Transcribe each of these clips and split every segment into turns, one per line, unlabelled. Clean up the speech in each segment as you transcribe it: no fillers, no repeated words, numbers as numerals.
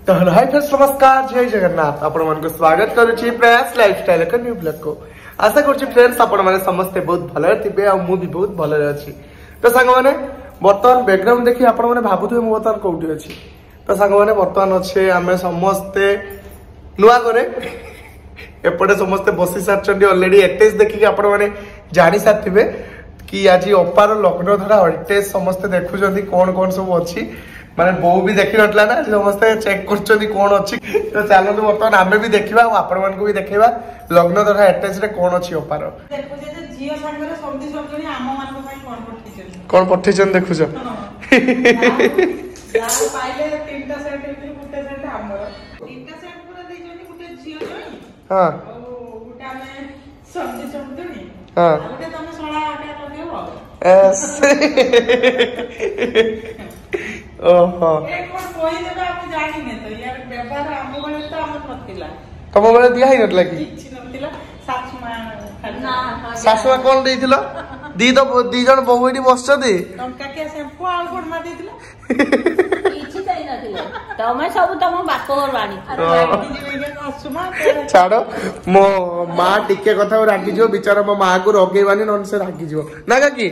तो hi friends नमस्कार जय जगन्नाथ आपण मन को स्वागत करूची प्रयास लाइफस्टाइल का न्यू ब्लॉग को आशा करूची फ्रेंड्स आपण माने समस्त बहुत भले थिबे आ मु भी बहुत भले अछि। तो संग माने वर्तमान बैकग्राउंड देखि आपण माने भाबुथबे मु वर्तमान कोउठी अछि। तो संग माने वर्तमान अच्छे आमे समस्त नुआ करे एपटे समस्त बसी सारचंडी ऑलरेडी एटेज देखि आपण माने जानि साथिबे कि आज अपार लग्न धरा अल्टेज समस्त देखुचंदी कोन कोन सब अछि माने बहु भी देखि नटला ना समस्त चेक करचंदी कोन अछि। तो चलो तो वर्तमान आमे भी देखिबा आपण मन को भी देखिबा लग्न धरा एटेज रे कोन अछि अपार
देखो जे जियो संगरे समधी समजणी आम मान को पई
कोन पठिचन देखुछ
यार पाइले तीनटा सेट इतरी गुटे सेट हमर तीनटा सेट पूरा दे जणी गुटे जियो जणी हां गुटा में समधी समजणी हां गुटे तमे सोळा आटा लगेबो ओहो ए कोन कोई देबा हम जानि ने तो यार व्यवहार हम बळे तो हम नथिला
तम बळे दिया ही नटला कि
किछि नथिला
सासुमा कोन देइथिलो दी जण बहुएटी बसछथि
टंका के शैम्पू आ कोन मा देइथिला
किछि तै नथिला तमे सब तम बाप घर बाणी
छाड़ो मो माँ टिके कथा रागी जो बिचारा मो माँ को रगेबानी नन से रागी जो ना काकी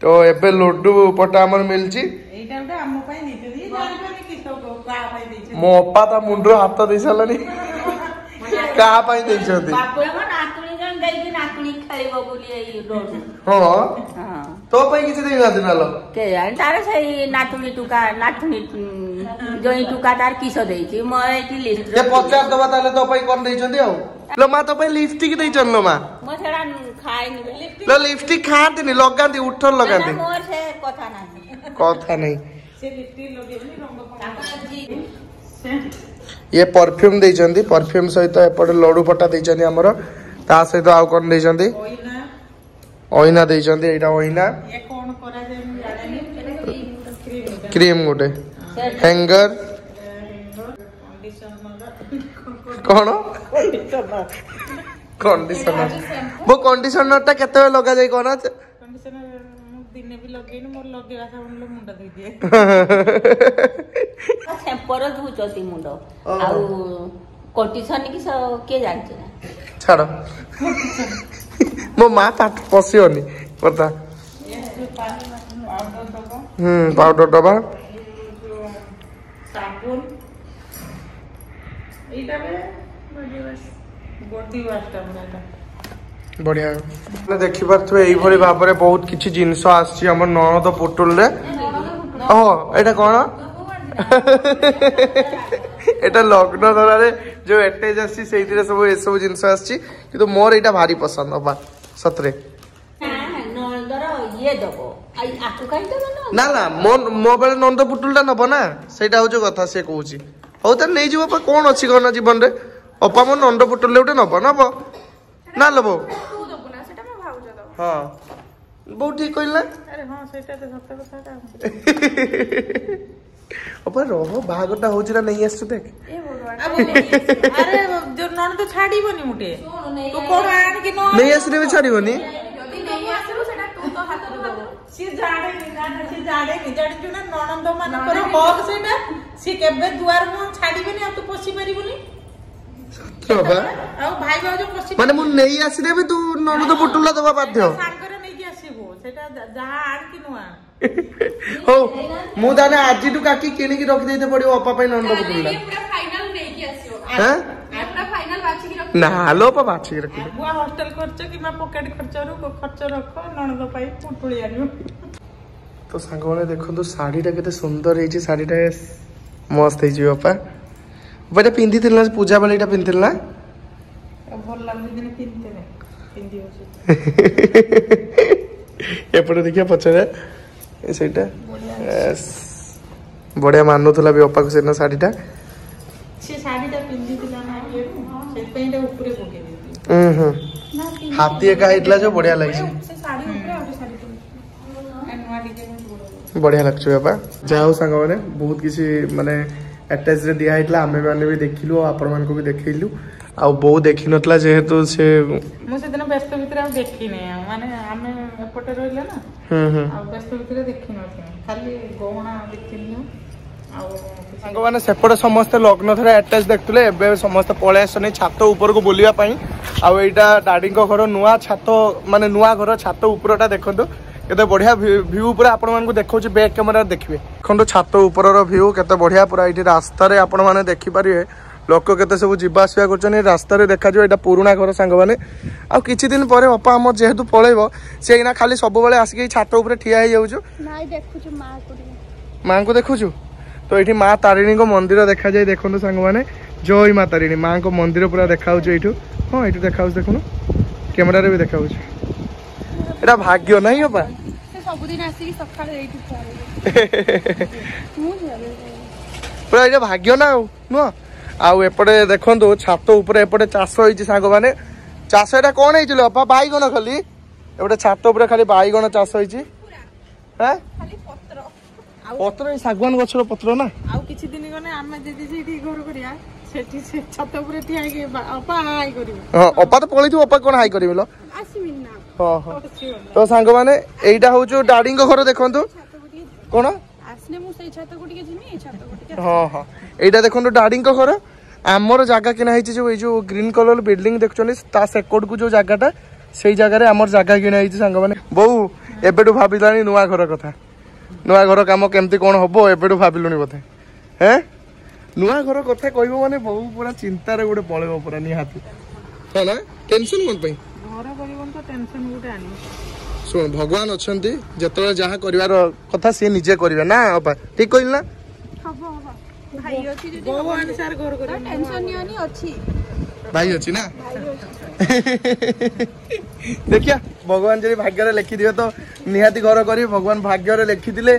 तो एबे लड्डू पटा हमर मिलची
एटा उडा हम पई नीते दी जानि पानी कि सब का पई देछ
मो अप्पा ता मुंडरो हाथ दे सलनी का पई दे छथि
बाप रे नातुणी जन देई कि नातुणी खेलिबो बोली एई लड्डू
हां तो पई किछि देई ना दिनालो
के जानि तारे सही नातुणी टुका नातुणी जोई टुका तार किसो देइछि म एटी लिस्ट
जे 50 दबा ताले तो पई कोन देइ छथि औ लो मा तो पई लिपस्टिक देइ छन लो मा
म थेड़ा खाइनी लिपस्टिक
लो लिपस्टिक खांतिनी लगांती उठल लगांती
मोर से कथा नहीं
से लिपस्टिक लगेनी रंग
ये परफ्यूम देइ छथि परफ्यूम सहित एपटे लड्डू पटा देइ छथि हमर ता सहित आउ कोन देइ छथि
ओइना
ओइना देइ छथि एटा ओइना
ये कोन करा जे जाने
क्रीम गोटे हैंगर कौन कंडीशनर वो कंडीशनर टा केते लगा जाय कोन
कंडीशनर दिने भी लगेनी मोर लगेवा sa उन लोग मुंडा दे दिए
सेम्पर धुचती मुंड आ कंडीशन की के जानछ ना
छाड़ मो मां पाट पसियोनी पता पाउडर डबा
साबुन एटा में बॉडी वाश टा बनाता
बढ़िया ने देखि पारथबे एई भली भाबरे बहुत किछि जिंस आछि हमर ननद पुटुल रे ओहो एटा कोन एटा लग्न धरा रे जो एटेज आछि सेइतिरे सब ए सब जिंस आछि किंतु मोर एटा भारी पसंद बा सतरे
नंदर ये दबो आई आकु काई दबो
ना ना मो बेले नंद पुटुलटा नबो ना सेटा होजो कथा से कहूची हो त नै जीवो पर कोन अछि कोन जीवन रे अपा मो नंद पुटुल उठे नबो नबो ना लबो
तू दबो ना सेटा म भाउ जदो
हां बहुत ठीक कइला
अरे हां सेटा तो सत्य कथा
अपा रहो बागटा होची ना नहीं आसु देख
ए भगवान अरे जो नन तो छाडीबनी मुटे तू कोन आन कि न
नहीं आसरे भी छाडीबनी
यदि नहीं आसरो सेटा तू तो हाथ दबो सी जाडे नि जाडी जुना ननंद मान पर हक सेटा सी केबे दुआर मु छाडीबनी आ तू पोसी परिबनी
बाबा
आ भाई भाउज पोसी
माने मु नहीं आसरे भी तू ननद पुटुला दबा बाध्य
सांगरे नै कि आसीबो सेटा जहा आन कि नुआ
हो मु दाने आजि तू काकी किनी की रख देते पड़ियो अपा पई नंद पुटुला
पूरा फाइनल नै कि आसीबो
हैं
पूरा फाइनल बाची कि रख
ना लो पा बाची की रख
बुआ हॉस्टल खर्च कि मा पॉकेट खर्च रख ननद पई पुटुली आनियो
तो सांग माने देखो तो साड़ीटा केते सुंदर हेची साड़ीटा मस्त हेची अपा बडे पिंदी थिलना पूजा वाला एटा पिंथिलना
भल लागि दिन पिंदी होची
एपटे देखिया पछरे ए सेटा यस बढ़िया मानुथला भी अपा को सेना साड़ीटा
से साड़ीटा पिंदी दिला ना ये से पेंटा ऊपर पोके देती
हाथी एका हिटला जो बढ़िया लागी
से साड़ी ऊपर और साड़ी एनवा डिजाइन
बढ़िया लागछ बाबा जाओ संग माने बहुत किसी माने अटैच रे दिया हिटला हमें माने भी देखिलु आपण मान को भी देखिलु आउ बो देखि नतला जेहेतु से
मु से दिन व्यस्त भितर देखी नहीं माने आमे एपटे रहले ना आ व्यस्त भितर देखी नथि खाली गहना देखिनी
साଙ୍ଗମାନେ ସେପଟେ ସମସ୍ତେ ଲଗ୍ନ ଥରେ ଆଟାଚ ଦେଖୁଥିଲେ ଏବେ ସମସ୍ତେ ପଳେଇ ଆସିଛନ୍ତି ଛାତ ଉପରକୁ ବୁଲିବା ପାଇଁ ଆଉ ଏଇଟା ଡାଡିଙ୍କ ଘର ନୂଆ ଛାତ ମାନେ ନୂଆ ଘର ଛାତ ଉପରଟା ଦେଖନ୍ତୁ କେତେ ବଢିଆ ଭିଉ ପୁରା ଆପଣ ମାନଙ୍କୁ ଦେଖଉଛି ବ୍ୟାକ୍ କ୍ୟାମେରା ଦେଖିବେ ଦେଖନ୍ତୁ ଛାତ ଉପରର ଭିଉ କେତେ ବଢିଆ ପୁରା ଏଇଠି ରାସ୍ତାରେ ଆପଣ ମାନେ ଦେଖିପାରିବେ लोक केते सब जीवा आसवा कर रास्ता देखा जो यहाँ पुराणा घर सांग मैंने आउ किछि दिन पर बापा आम जेहेतु पलैब से ना खाली सब बेले आसिक छात उपर ठिया हो जाऊँ माँ को देखुचु तो ये माँ तारिणी को मंदिर देखा जाए देखो सांग मैंने जय माँ तारिणी माँ को मंदिर पूरा देखा यू हाँ ये देखा देखुन कैमेरा भी देखा यहाँ भाग्य नहीं बापा पूरा ये भाग्य ना नुह आउ एपटे देखो छात उपर एपटे चाष होती सांग मैंने चाष यहाँ कौन होता बापा बैगण खाली एपटे छात उपर खाली बैगण चाष होती पत्र शागवान गछर पत्र ना
आउ किछि दिन गने आमे जदी सेठी घर करिया सेठी से छत ऊपर ठिया के अपा हाई करिवो
हां अपा तो पळि तू अपा कोन हाई करिवलो
आसीमिन ना
हां हां तो सांग माने एइटा होचो डाडी को घर देखंतु कोन
आसने मु सेई छत को टिके जिमी छत को टिके
हां हां एइटा देखंतु डाडी को घर आमर जागा किना हिची जो ए जो ग्रीन कलर बिल्डिंग देखछोनी ता सेकोड को जो जागाटा सेई जागा रे आमर जागा किना हिची सांग माने बहु एबेटु भाबिलानी नुवा घर कथा नुआ घर कम केमती कौन हम एबेटू भाविलुनि बोधे हैं नुआ घर कथा कहब माने बहु पूरा चिंतार गोटे पलैब पूरा निहाती है ना टेंशन कौन पे
घर परिबन तो टेंशन गोटे आनी
सुन भगवान अछंती जतले जहा करिवार कथा से निजे करिवे ना अपा ठीक कहिल ना
हबो हबो भाई अछि जे भगवान सर घर करिवे टेंशन नियनी अछि
भाई अछि ना देखिया भगवान जब भाग्य लिखि दिए तो निहाती घर करी भगवान भाग्य लिखि दिले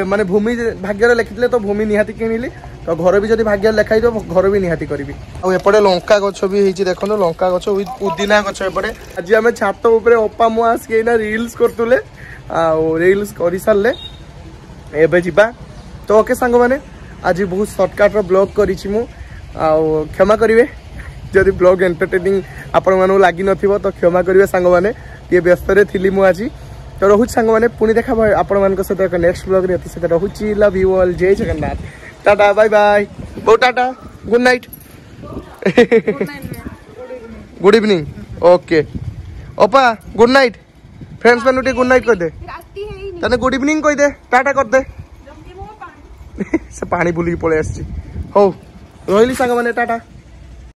माने भूमि भाग्य लिखि दिले तो भूमि निहाती किनिली तो घर भी जब भाग्य लिखाई दो घर भी निहाती करी आ एपटे लंका गछ भी होइछि देखो लंका गछ विथ पुदीना गछ एपटे आज आम छात उपरे अपा मु आसके ना रील्स करतुले आ रील्स करि सारले एबे जिबा तो ओके सांग माने आज बहुत शॉर्टकट रो ब्लॉग करिछि मु आ क्षमा करिवे जदि ब्लॉग एंटरटेनिंग आपण मानू लागी नथिबो तो क्षमा करिवे सांग माने ये व्यस्त रे थिली मु आज तो रहुच सांग माने पुनी देखा आपण मान सहित एक नेक्स्ट ब्लॉग रे सहित रहुची लव यू ऑल जय जगन्नाथ टाटा बाय बाय बो tata good night good evening okay ओपा गुड नाइट फ्रेंड्स मानु गुड नाइट कर दे तने गुड इवनिंग कह दे टाटा कर दे से पानी बुली पळे आछि हो रोहिली सांग माने टाटा।